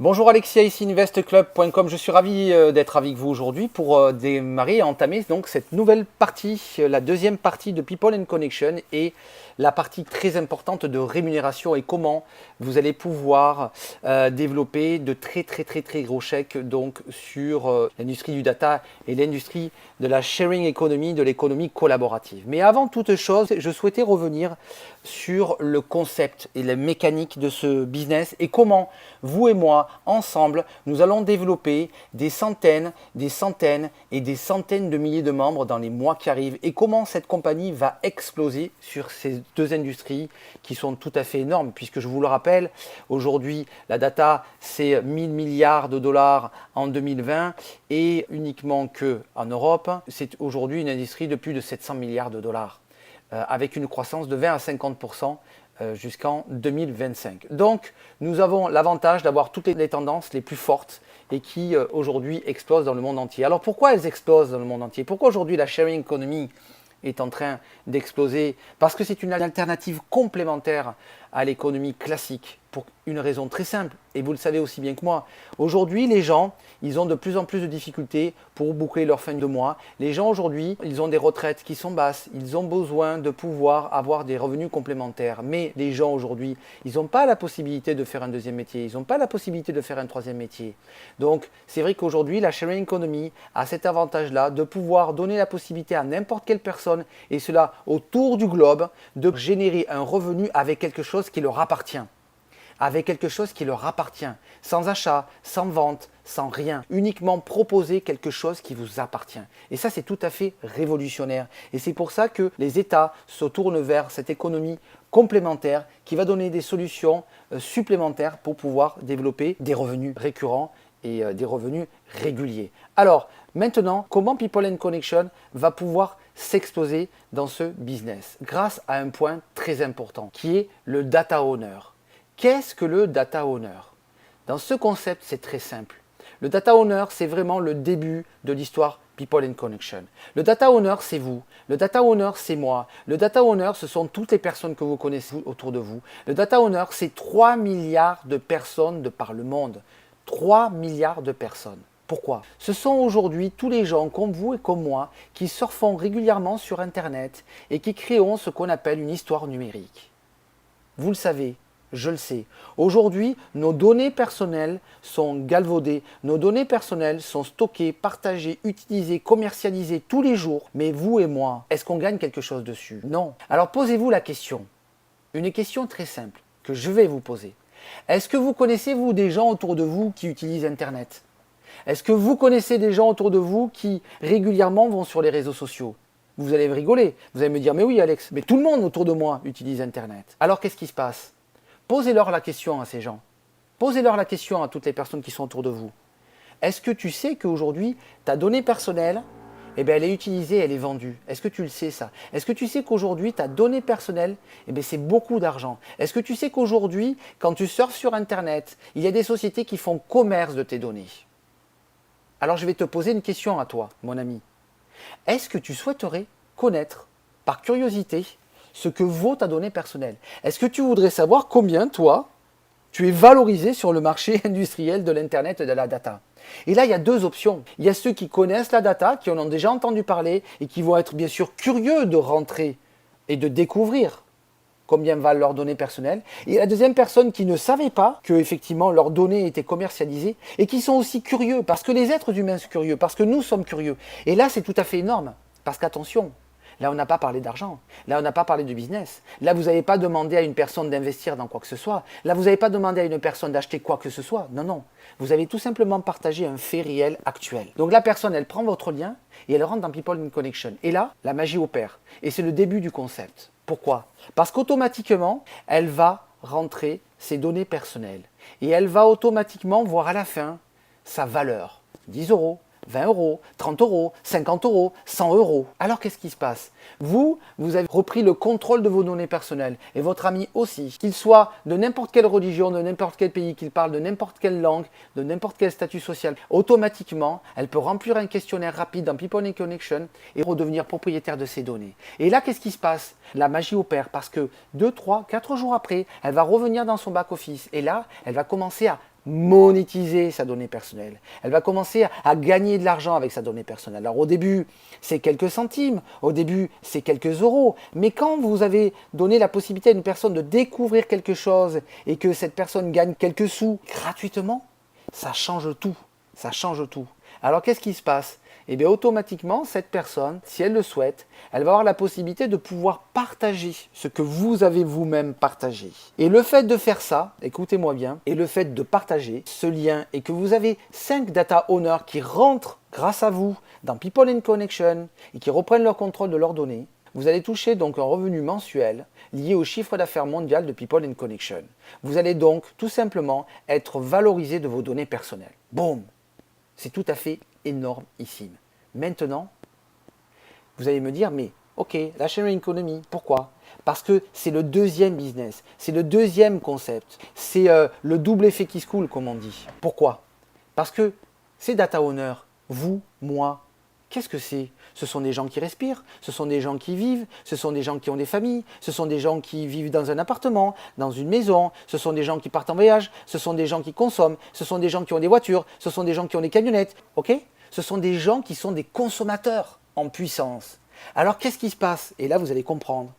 Bonjour Alexia, ici investclub.com. Je suis ravi d'être avec vous aujourd'hui pour démarrer et entamer donc cette nouvelle partie, la deuxième partie de People and Connection et la partie très importante de rémunération et comment vous allez pouvoir développer de très gros chèques donc sur l'industrie du data et l'industrie de la sharing economy, de l'économie collaborative. Mais avant toute chose, je souhaitais revenir sur le concept et la mécanique de ce business et comment vous et moi, ensemble, nous allons développer des centaines et des centaines de milliers de membres dans les mois qui arrivent et comment cette compagnie va exploser sur ces deux industries qui sont tout à fait énormes puisque je vous le rappelle, aujourd'hui la data c'est 1000 milliards de dollars en 2020 et uniquement qu'en Europe, c'est aujourd'hui une industrie de plus de 700 milliards de dollars avec une croissance de 20 à 50% jusqu'en 2025. Donc, nous avons l'avantage d'avoir toutes les tendances les plus fortes et qui aujourd'hui explosent dans le monde entier. Alors, pourquoi elles explosent dans le monde entier? Pourquoi aujourd'hui la sharing economy est en train d'exploser? Parce que c'est une alternative complémentaire à l'économie classique pour une raison très simple, et vous le savez aussi bien que moi. Aujourd'hui, les gens, ils ont de plus en plus de difficultés pour boucler leur fin de mois. Les gens aujourd'hui, ils ont des retraites qui sont basses, ils ont besoin de pouvoir avoir des revenus complémentaires. Mais les gens aujourd'hui, ils n'ont pas la possibilité de faire un deuxième métier, ils n'ont pas la possibilité de faire un troisième métier. Donc, c'est vrai qu'aujourd'hui, la sharing economy a cet avantage-là de pouvoir donner la possibilité à n'importe quelle personne, et cela autour du globe, de générer un revenu avec quelque chose qui leur appartient. Avec quelque chose qui leur appartient, sans achat, sans vente, sans rien, uniquement proposer quelque chose qui vous appartient. Et ça, c'est tout à fait révolutionnaire. Et c'est pour ça que les États se tournent vers cette économie complémentaire qui va donner des solutions supplémentaires pour pouvoir développer des revenus récurrents et des revenus réguliers. Alors, maintenant, comment People and Connection va pouvoir s'exposer dans ce business? Grâce à un point très important qui est le data owner. Qu'est-ce que le data owner? Dans ce concept, c'est très simple. Le data owner, c'est vraiment le début de l'histoire People and Connection. Le data owner, c'est vous. Le data owner, c'est moi. Le data owner, ce sont toutes les personnes que vous connaissez autour de vous. Le data owner, c'est 3 milliards de personnes de par le monde. 3 milliards de personnes. Pourquoi? Ce sont aujourd'hui tous les gens comme vous et comme moi qui surfons régulièrement sur Internet et qui créons ce qu'on appelle une histoire numérique. Vous le savez. Je le sais. Aujourd'hui, nos données personnelles sont galvaudées, nos données personnelles sont stockées, partagées, utilisées, commercialisées tous les jours. Mais vous et moi, est-ce qu'on gagne quelque chose dessus? Non. Alors posez-vous la question. Une question très simple que je vais vous poser. Est-ce que vous connaissez, vous, des gens autour de vous qui utilisent Internet? Est-ce que vous connaissez des gens autour de vous qui régulièrement vont sur les réseaux sociaux? Vous allez me rigoler. Vous allez me dire, mais oui Alex, mais tout le monde autour de moi utilise Internet. Alors qu'est-ce qui se passe? Posez-leur la question à ces gens. Posez-leur la question à toutes les personnes qui sont autour de vous. Est-ce que tu sais qu'aujourd'hui, ta donnée personnelle, elle est utilisée, elle est vendue? Est-ce que tu le sais ça? Est-ce que tu sais qu'aujourd'hui, ta donnée personnelle, c'est beaucoup d'argent? Est-ce que tu sais qu'aujourd'hui, quand tu surfes sur Internet, il y a des sociétés qui font commerce de tes données? Alors je vais te poser une question à toi, mon ami. Est-ce que tu souhaiterais connaître, par curiosité, ce que vaut ta donnée personnelle? Est-ce que tu voudrais savoir combien, toi, tu es valorisé sur le marché industriel de l'Internet et de la data? Et là, il y a deux options. Il y a ceux qui connaissent la data, qui en ont déjà entendu parler et qui vont être bien sûr curieux de rentrer et de découvrir combien valent leurs données personnelles. Et la deuxième personne qui ne savait pas que effectivement leurs données étaient commercialisées et qui sont aussi curieux, parce que les êtres humains sont curieux, parce que nous sommes curieux. Et là, c'est tout à fait énorme, parce qu'attention, là, on n'a pas parlé d'argent. Là, on n'a pas parlé de business. Là, vous n'avez pas demandé à une personne d'investir dans quoi que ce soit. Là, vous n'avez pas demandé à une personne d'acheter quoi que ce soit. Non, non. Vous avez tout simplement partagé un fait réel actuel. Donc, la personne, elle prend votre lien et elle rentre dans People in Connection. Et là, la magie opère. Et c'est le début du concept. Pourquoi? Parce qu'automatiquement, elle va rentrer ses données personnelles. Et elle va automatiquement voir à la fin sa valeur. 10 euros. 20 euros, 30 euros, 50 euros, 100 euros. Alors qu'est-ce qui se passe? Vous avez repris le contrôle de vos données personnelles et votre ami aussi. Qu'il soit de n'importe quelle religion, de n'importe quel pays, qu'il parle de n'importe quelle langue, de n'importe quel statut social, automatiquement, elle peut remplir un questionnaire rapide dans People and Connection et redevenir propriétaire de ses données. Et là, qu'est-ce qui se passe? La magie opère parce que 2, 3, 4 jours après, elle va revenir dans son back-office et là, elle va commencer à monétiser sa donnée personnelle. Elle va commencer à gagner de l'argent avec sa donnée personnelle. Alors au début, c'est quelques centimes, au début, c'est quelques euros. Mais quand vous avez donné la possibilité à une personne de découvrir quelque chose et que cette personne gagne quelques sous gratuitement, ça change tout. Ça change tout. Alors qu'est-ce qui se passe? Eh bien automatiquement, cette personne, si elle le souhaite, elle va avoir la possibilité de pouvoir partager ce que vous avez vous-même partagé. Et le fait de faire ça, écoutez-moi bien, et le fait de partager ce lien et que vous avez 5 data owners qui rentrent grâce à vous dans People and Connection et qui reprennent leur contrôle de leurs données, vous allez toucher donc un revenu mensuel lié au chiffre d'affaires mondial de People and Connection. Vous allez donc tout simplement être valorisé de vos données personnelles. Boum! C'est tout à fait énormissime. Maintenant, vous allez me dire, mais ok, la sharing economy, pourquoi? Parce que c'est le deuxième business, c'est le deuxième concept, c'est le double effet qui se coule, comme on dit. Pourquoi? Parce que ces data owners, vous, moi, qu'est-ce que c'est? Ce sont des gens qui respirent, ce sont des gens qui vivent, ce sont des gens qui ont des familles, ce sont des gens qui vivent dans un appartement, dans une maison, ce sont des gens qui partent en voyage, ce sont des gens qui consomment, ce sont des gens qui ont des voitures, ce sont des gens qui ont des camionnettes, ok? Ce sont des gens qui sont des consommateurs en puissance. Alors qu'est-ce qui se passe? Et là vous allez comprendre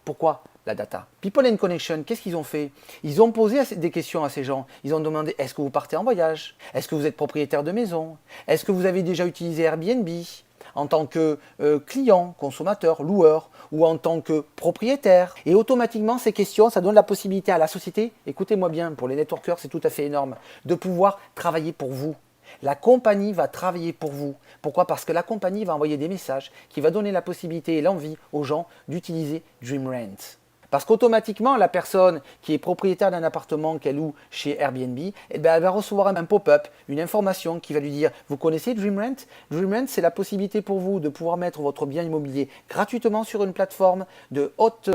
pourquoi la data. People and Connection, qu'est-ce qu'ils ont fait? Ils ont posé des questions à ces gens. Ils ont demandé, est-ce que vous partez en voyage? Est-ce que vous êtes propriétaire de maison? Est-ce que vous avez déjà utilisé Airbnb en tant que client, consommateur, loueur ou en tant que propriétaire? Et automatiquement, ces questions, ça donne la possibilité à la société, écoutez-moi bien, pour les networkers, c'est tout à fait énorme, de pouvoir travailler pour vous. La compagnie va travailler pour vous. Pourquoi? Parce que la compagnie va envoyer des messages qui va donner la possibilité et l'envie aux gens d'utiliser DreamRent. Parce qu'automatiquement, la personne qui est propriétaire d'un appartement qu'elle loue chez Airbnb, eh bien, elle va recevoir un pop-up, une information qui va lui dire « Vous connaissez DreamRent ?» DreamRent, c'est la possibilité pour vous de pouvoir mettre votre bien immobilier gratuitement sur une plateforme de haute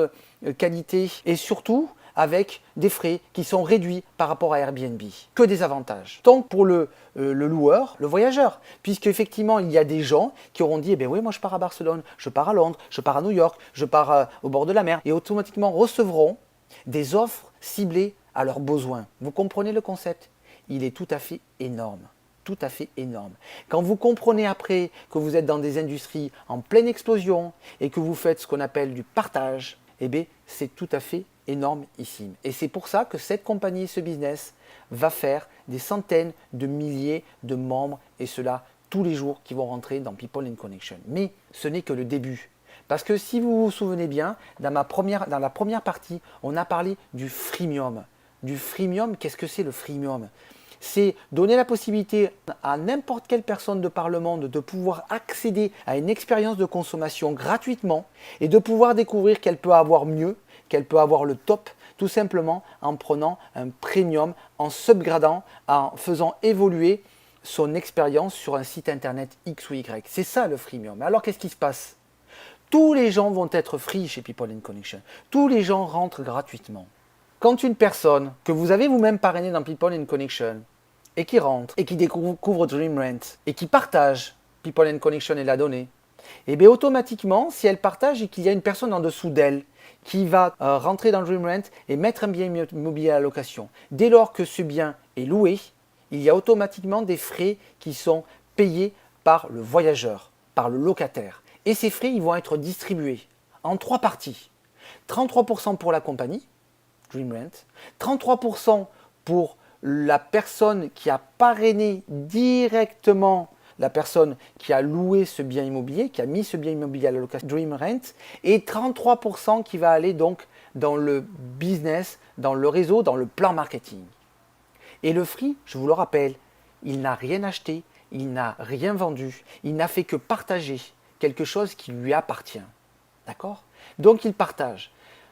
qualité et surtout avec des frais qui sont réduits par rapport à Airbnb. Que des avantages. Tant pour le loueur, le voyageur, puisque effectivement il y a des gens qui auront dit, eh bien oui, moi je pars à Barcelone, je pars à Londres, je pars à New York, je pars au bord de la mer, et automatiquement recevront des offres ciblées à leurs besoins. Vous comprenez le concept? Il est tout à fait énorme. Tout à fait énorme. Quand vous comprenez après que vous êtes dans des industries en pleine explosion et que vous faites ce qu'on appelle du partage, eh bien c'est tout à fait énormissime. Et c'est pour ça que cette compagnie, ce business, va faire des centaines de milliers de membres et cela tous les jours qui vont rentrer dans People and Connection. Mais ce n'est que le début. Parce que si vous vous souvenez bien, dans la première partie, on a parlé du freemium. Du freemium, qu'est-ce que c'est le freemium? C'est donner la possibilité à n'importe quelle personne de par le monde de pouvoir accéder à une expérience de consommation gratuitement et de pouvoir découvrir qu'elle peut avoir mieux, qu'elle peut avoir le top, tout simplement en prenant un premium, en subgradant, en faisant évoluer son expérience sur un site internet X ou Y. C'est ça le freemium. Alors qu'est-ce qui se passe? Tous les gens vont être free chez People and Connection. Tous les gens rentrent gratuitement. Quand une personne que vous avez vous-même parrainée dans People and Connection et qui rentre et qui découvre DreamRent et qui partage People and Connection et la donnée, et bien automatiquement, si elle partage et qu'il y a une personne en dessous d'elle qui va rentrer dans DreamRent et mettre un bien immobilier à la location, dès lors que ce bien est loué, il y a automatiquement des frais qui sont payés par le voyageur, par le locataire. Et ces frais, ils vont être distribués en 3 parties. 33% pour la compagnie, DreamRent, 33% pour la personne qui a parrainé directement la personne qui a loué ce bien immobilier, qui a mis ce bien immobilier à la location DreamRent, et 33% qui va aller donc dans le business, dans le réseau, dans le plan marketing. Et le free, je vous le rappelle, il n'a rien acheté, il n'a rien vendu, il n'a fait que partager quelque chose qui lui appartient. D'accord? Donc il partage.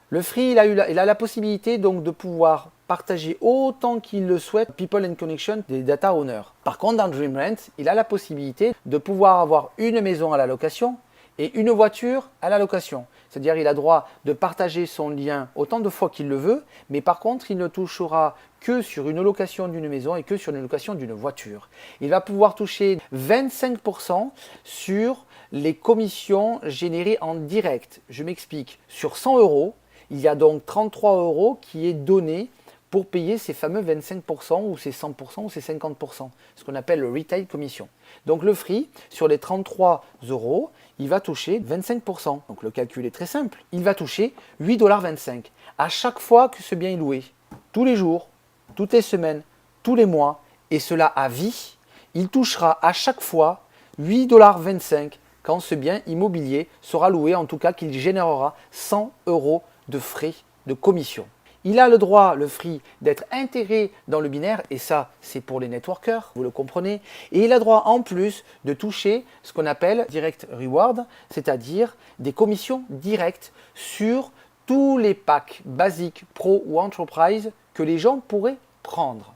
Le free, il a la possibilité donc de pouvoir partager autant qu'il le souhaite People and Connection des data owners. Par contre, dans DreamRent, il a la possibilité de pouvoir avoir une maison à la location et une voiture à la location. C'est-à-dire il a droit de partager son lien autant de fois qu'il le veut, mais par contre, il ne touchera que sur une location d'une maison et que sur une location d'une voiture. Il va pouvoir toucher 25% sur les commissions générées en direct. Je m'explique. Sur 100 €, il y a donc 33 € qui est donné pour payer ces fameux 25% ou ces 100% ou ces 50%, ce qu'on appelle le retail commission. Donc le free, sur les 33 euros, il va toucher 25%. Donc le calcul est très simple. Il va toucher 8,25 $ à chaque fois que ce bien est loué. Tous les jours, toutes les semaines, tous les mois, et cela à vie, il touchera à chaque fois 8,25 $ quand ce bien immobilier sera loué, en tout cas qu'il générera 100 euros de frais de commission. Il a le droit, le free, d'être intégré dans le binaire, et ça, c'est pour les networkers, vous le comprenez. Et il a droit en plus de toucher ce qu'on appelle direct reward, c'est-à-dire des commissions directes sur tous les packs basiques, pro ou enterprise que les gens pourraient prendre.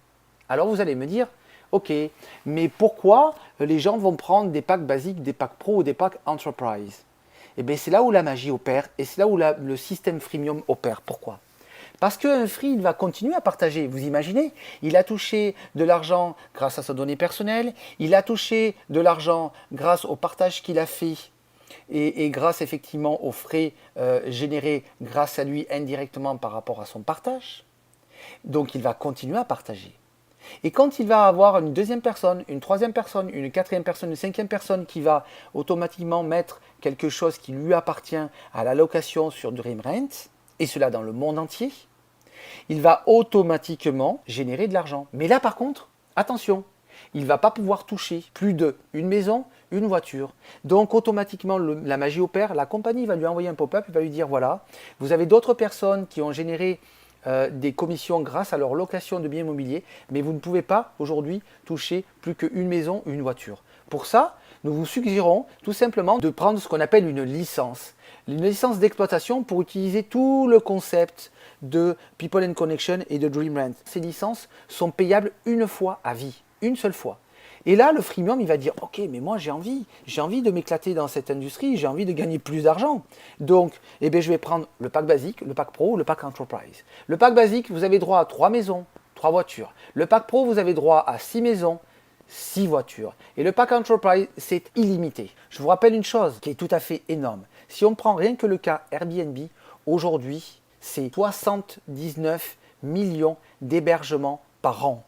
Alors vous allez me dire, ok, mais pourquoi les gens vont prendre des packs basiques, des packs pro ou des packs enterprise? Eh bien, c'est là où la magie opère et c'est là où le système freemium opère. Pourquoi? Parce qu'un free, il va continuer à partager. Vous imaginez, il a touché de l'argent grâce à sa donnée personnelle, il a touché de l'argent grâce au partage qu'il a fait et grâce effectivement aux frais générés grâce à lui indirectement par rapport à son partage. Donc, il va continuer à partager. Et quand il va avoir une deuxième personne, une troisième personne, une quatrième personne, une cinquième personne qui va automatiquement mettre quelque chose qui lui appartient à la location sur DreamRent, et cela dans le monde entier, il va automatiquement générer de l'argent. Mais là par contre, attention, il ne va pas pouvoir toucher plus d'une maison, une voiture. Donc automatiquement, la magie opère, la compagnie va lui envoyer un pop-up, il va lui dire voilà, vous avez d'autres personnes qui ont généré des commissions grâce à leur location de biens immobiliers, mais vous ne pouvez pas aujourd'hui toucher plus qu'une maison ou une voiture. Pour ça, nous vous suggérons tout simplement de prendre ce qu'on appelle une licence d'exploitation pour utiliser tout le concept de People & Connection et de DreamRent. Ces licences sont payables une fois à vie, une seule fois. Et là, le freemium, il va dire, ok, mais moi j'ai envie de m'éclater dans cette industrie, j'ai envie de gagner plus d'argent. Donc, eh bien, je vais prendre le pack basique, le pack pro ou le pack enterprise. Le pack basique, vous avez droit à 3 maisons, 3 voitures. Le pack pro, vous avez droit à 6 maisons, 6 voitures. Et le pack enterprise, c'est illimité. Je vous rappelle une chose qui est tout à fait énorme. Si on prend rien que le cas Airbnb, aujourd'hui, c'est 79 millions d'hébergements par an.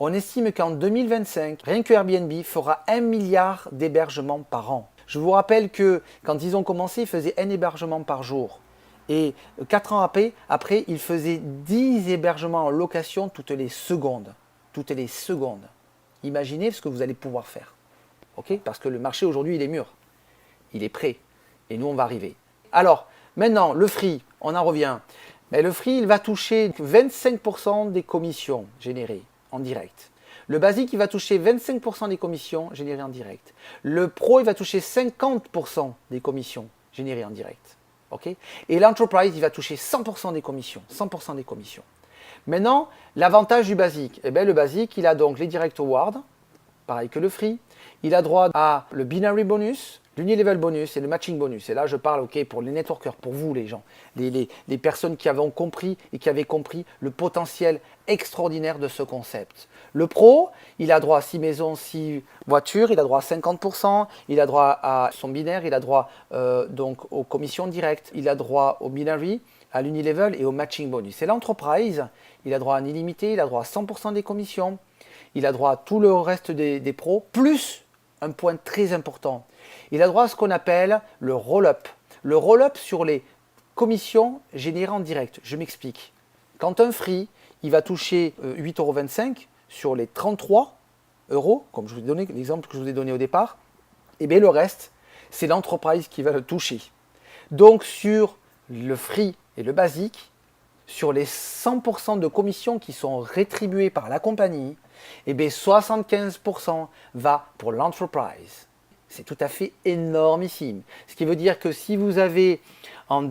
On estime qu'en 2025, rien que Airbnb fera 1 milliard d'hébergements par an. Je vous rappelle que quand ils ont commencé, ils faisaient un hébergement par jour. Et 4 ans après, ils faisaient 10 hébergements en location toutes les secondes. Toutes les secondes. Imaginez ce que vous allez pouvoir faire. Okay? Parce que le marché aujourd'hui, il est mûr. Il est prêt. Et nous, on va arriver. Alors, maintenant, le free, on en revient. Mais le free, il va toucher 25% des commissions générées en direct. Le basique, il va toucher 25% des commissions générées en direct. Le pro, il va toucher 50% des commissions générées en direct. Okay? Et l'enterprise, il va toucher 100% des commissions. 100% des commissions. Maintenant, l'avantage du basique. Eh bien, le basique, il a donc les direct awards, pareil que le free. Il a droit à le binary bonus, l'unilevel bonus et le matching bonus. Et là, je parle pour les networkers, pour vous les gens, les personnes qui avaient compris et qui avaient compris le potentiel extraordinaire de ce concept. Le pro, il a droit à 6 maisons, 6 voitures, il a droit à 50%, il a droit à son binaire, il a droit donc aux commissions directes, il a droit au binary, à l'unilevel et au matching bonus. Et l'entreprise, il a droit à un illimité, il a droit à 100% des commissions, il a droit à tout le reste des pros, plus un point très important. Il a droit à ce qu'on appelle le roll-up. Le roll-up sur les commissions générées en direct. Je m'explique. Quand un free, il va toucher 8,25 € sur les 33 euros, comme je vous ai donné l'exemple que je vous ai donné au départ, et bien le reste, c'est l'entreprise qui va le toucher. Donc sur le free et le basique, sur les 100% de commissions qui sont rétribuées par la compagnie, et bien 75% va pour l'entreprise. C'est tout à fait énormissime. Ce qui veut dire que si vous avez en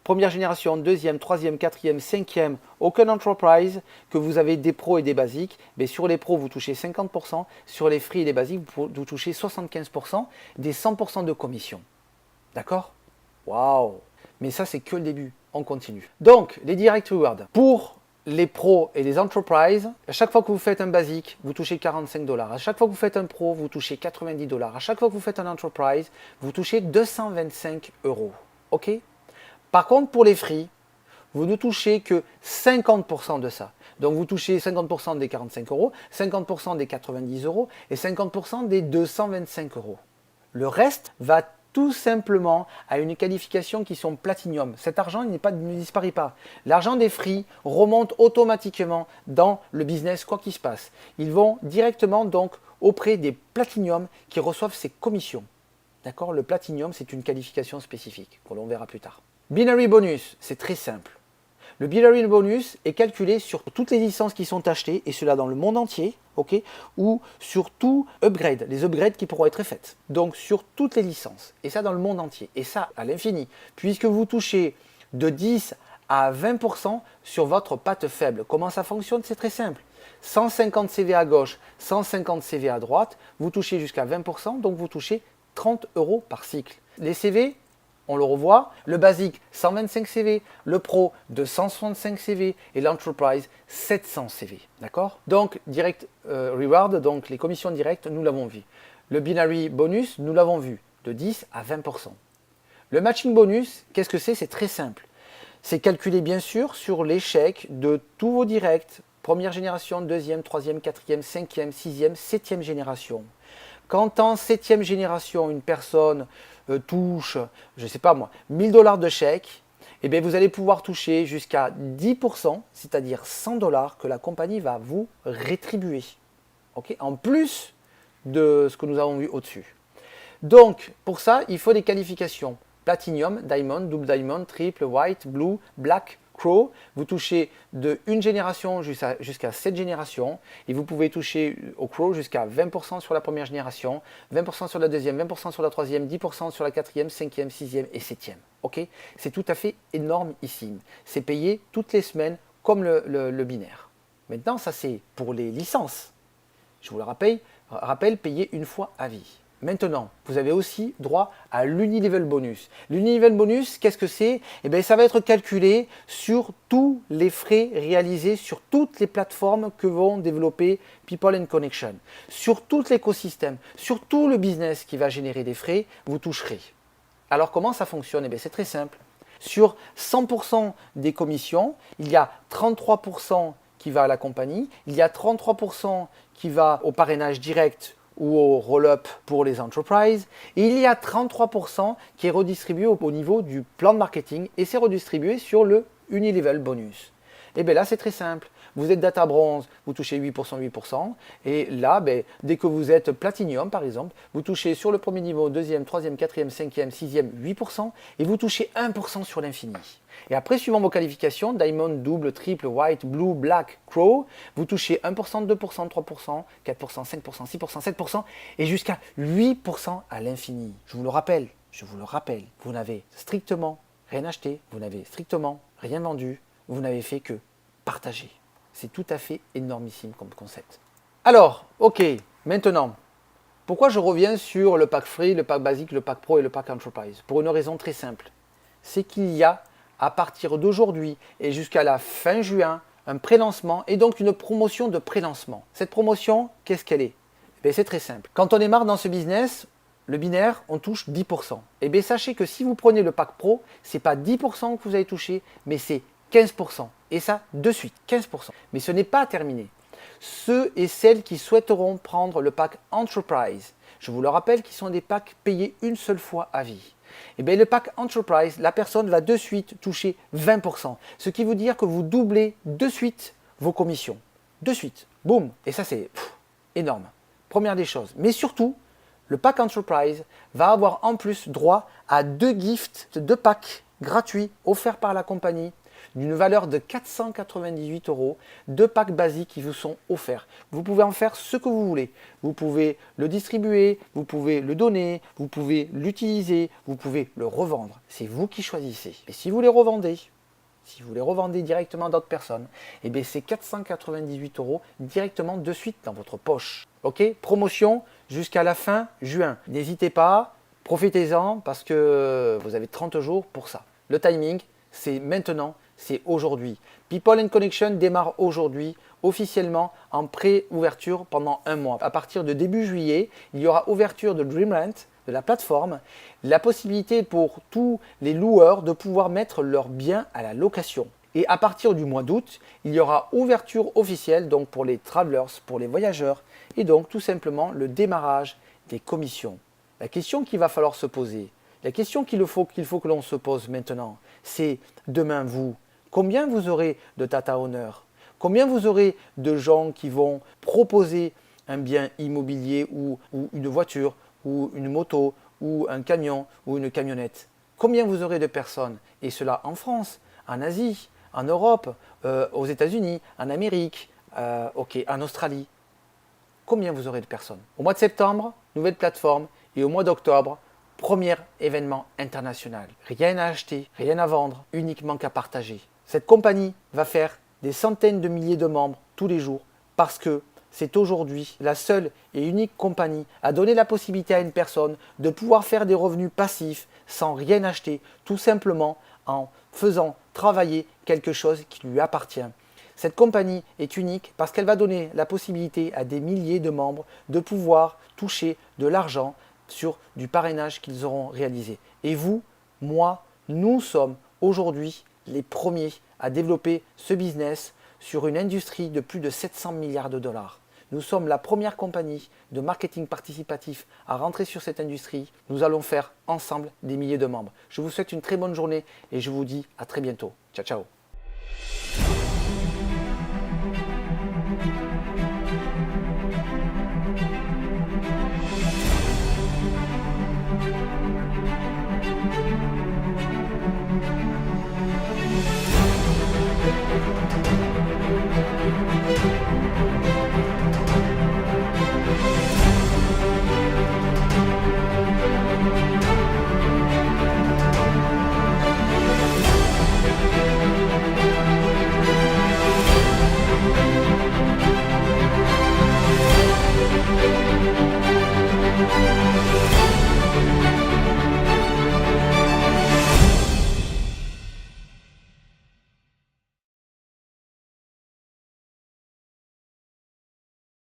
première génération, deuxième, troisième, quatrième, cinquième, aucun enterprise, que vous avez des pros et des basiques, mais sur les pros, vous touchez 50%, sur les free et les basiques, vous touchez 75% des 100% de commission. D'accord? Waouh! Mais ça, c'est que le début. On continue. Donc, les direct rewards. Pour les pros et les enterprises, à chaque fois que vous faites un basique, vous touchez 45 $. À chaque fois que vous faites un pro, vous touchez 90 $. À chaque fois que vous faites un enterprise, vous touchez 225 €. OK? Par contre, pour les free, vous ne touchez que 50% de ça. Donc vous touchez 50% des 45 euros, 50% des 90 euros et 50% des 225 euros. Le reste va tout simplement à une qualification qui sont Platinum. Cet argent ne disparaît pas. L'argent des free remonte automatiquement dans le business quoi qu'il se passe. Ils vont directement donc auprès des Platinum qui reçoivent ces commissions. D'accord? Le Platinum, c'est une qualification spécifique que l'on verra plus tard. Binary Bonus, c'est très simple. Le Binary Bonus est calculé sur toutes les licences qui sont achetées, et cela dans le monde entier, ok, ou sur tout upgrade, les upgrades qui pourront être faites. Donc sur toutes les licences, et ça dans le monde entier, et ça à l'infini, puisque vous touchez de 10 à 20% sur votre patte faible. Comment ça fonctionne? C'est très simple. 150 CV à gauche, 150 CV à droite, vous touchez jusqu'à 20%, donc vous touchez 30 euros par cycle. Les CV, on le revoit, le basique 125 CV, le pro 265 CV et l'enterprise 700 CV. D'accord? Donc direct reward, donc les commissions directes, nous l'avons vu. Le binary bonus, nous l'avons vu, de 10 à 20%. Le matching bonus, qu'est-ce que c'est? C'est très simple. C'est calculé bien sûr sur l'échec de tous vos directs, première génération, deuxième, troisième, quatrième, cinquième, sixième, septième génération. Quand en septième génération, une personne touche, je ne sais pas moi, 1000 $ de chèque, eh bien vous allez pouvoir toucher jusqu'à 10%, c'est-à-dire 100 $ que la compagnie va vous rétribuer. Okay, en plus de ce que nous avons vu au-dessus. Donc, pour ça, il faut des qualifications. Platinum, Diamond, Double Diamond, Triple, White, Blue, Black, Crow. Vous touchez de une génération jusqu'à 7 générations. Et vous pouvez toucher au Crow jusqu'à 20% sur la première génération, 20% sur la deuxième, 20% sur la troisième, 10% sur la quatrième, cinquième, sixième et septième. Okay, c'est tout à fait énorme ici. C'est payé toutes les semaines comme le binaire. Maintenant, ça c'est pour les licences. Je vous le rappelle, payé une fois à vie. Maintenant, vous avez aussi droit à l'Unilevel Bonus. L'Unilevel Bonus, qu'est-ce que c'est? Eh bien, ça va être calculé sur tous les frais réalisés sur toutes les plateformes que vont développer People and Connection. Sur tout l'écosystème, sur tout le business qui va générer des frais, vous toucherez. Alors, comment ça fonctionne? Eh bien, c'est très simple. Sur 100% des commissions, il y a 33% qui va à la compagnie, il y a 33% qui va au parrainage direct ou au roll-up pour les entreprises, et il y a 33% qui est redistribué au niveau du plan de marketing et c'est redistribué sur le Unilevel Bonus. Et bien là, c'est très simple. Vous êtes data bronze, vous touchez 8%, 8%. Et là, dès que vous êtes platinum, par exemple, vous touchez sur le premier niveau, deuxième, troisième, quatrième, cinquième, sixième, 8%. Et vous touchez 1% sur l'infini. Et après, suivant vos qualifications, diamond, double, triple, white, blue, black, crow, vous touchez 1%, 2%, 3%, 4%, 5%, 6%, 7% et jusqu'à 8% à l'infini. Je vous le rappelle, vous n'avez strictement rien acheté, vous n'avez strictement rien vendu, vous n'avez fait que partager. C'est tout à fait énormissime comme concept. Alors, ok, maintenant, pourquoi je reviens sur le pack free, le pack basique, le pack pro et le pack enterprise? Pour une raison très simple, c'est qu'il y a à partir d'aujourd'hui et jusqu'à la fin juin un pré-lancement et donc une promotion de pré-lancement. Cette promotion, qu'est-ce qu'elle est? C'est très simple. Quand on démarre dans ce business, le binaire, on touche 10%. Et bien sachez que si vous prenez le pack pro, ce n'est pas 10% que vous allez toucher, mais c'est 15%. Et ça, de suite, 15%. Mais ce n'est pas terminé. Ceux et celles qui souhaiteront prendre le pack Enterprise, je vous le rappelle, qui sont des packs payés une seule fois à vie. Et bien le pack Enterprise, la personne va de suite toucher 20%. Ce qui veut dire que vous doublez de suite vos commissions. De suite. Boum. Et ça, c'est énorme. Première des choses. Mais surtout, le pack Enterprise va avoir en plus droit à 2 gifts, 2 packs gratuits offerts par la compagnie d'une valeur de 498 €, 2 packs basiques qui vous sont offerts. Vous pouvez en faire ce que vous voulez. Vous pouvez le distribuer, vous pouvez le donner, vous pouvez l'utiliser, vous pouvez le revendre. C'est vous qui choisissez. Et si vous les revendez, directement à d'autres personnes, eh bien c'est 498 € directement de suite dans votre poche. Ok, promotion jusqu'à la fin juin. N'hésitez pas, profitez-en parce que vous avez 30 jours pour ça. Le timing, c'est maintenant, c'est aujourd'hui. People and Connection démarre aujourd'hui officiellement en pré-ouverture pendant un mois. À partir de début juillet, il y aura ouverture de DreamRent, de la plateforme, la possibilité pour tous les loueurs de pouvoir mettre leurs biens à la location. Et à partir du mois d'août, il y aura ouverture officielle donc pour les travelers, pour les voyageurs, et donc tout simplement le démarrage des commissions. La question qu'il va falloir se poser, la question qu'il faut que l'on se pose maintenant, c'est demain vous, combien vous aurez de data owners? Combien vous aurez de gens qui vont proposer un bien immobilier ou une voiture ou une moto ou un camion ou une camionnette? Combien vous aurez de personnes? Et cela en France, en Asie, en Europe, aux États-Unis, en Amérique, en Australie. Combien vous aurez de personnes? Au mois de septembre, nouvelle plateforme, et au mois d'octobre, premier événement international. Rien à acheter, rien à vendre, uniquement qu'à partager. Cette compagnie va faire des centaines de milliers de membres tous les jours parce que c'est aujourd'hui la seule et unique compagnie à donner la possibilité à une personne de pouvoir faire des revenus passifs sans rien acheter, tout simplement en faisant travailler quelque chose qui lui appartient. Cette compagnie est unique parce qu'elle va donner la possibilité à des milliers de membres de pouvoir toucher de l'argent sur du parrainage qu'ils auront réalisé. Et vous, moi, nous sommes aujourd'hui les premiers à développer ce business sur une industrie de plus de 700 milliards de dollars. Nous sommes la première compagnie de marketing participatif à rentrer sur cette industrie. Nous allons faire ensemble des milliers de membres. Je vous souhaite une très bonne journée et je vous dis à très bientôt. Ciao, ciao.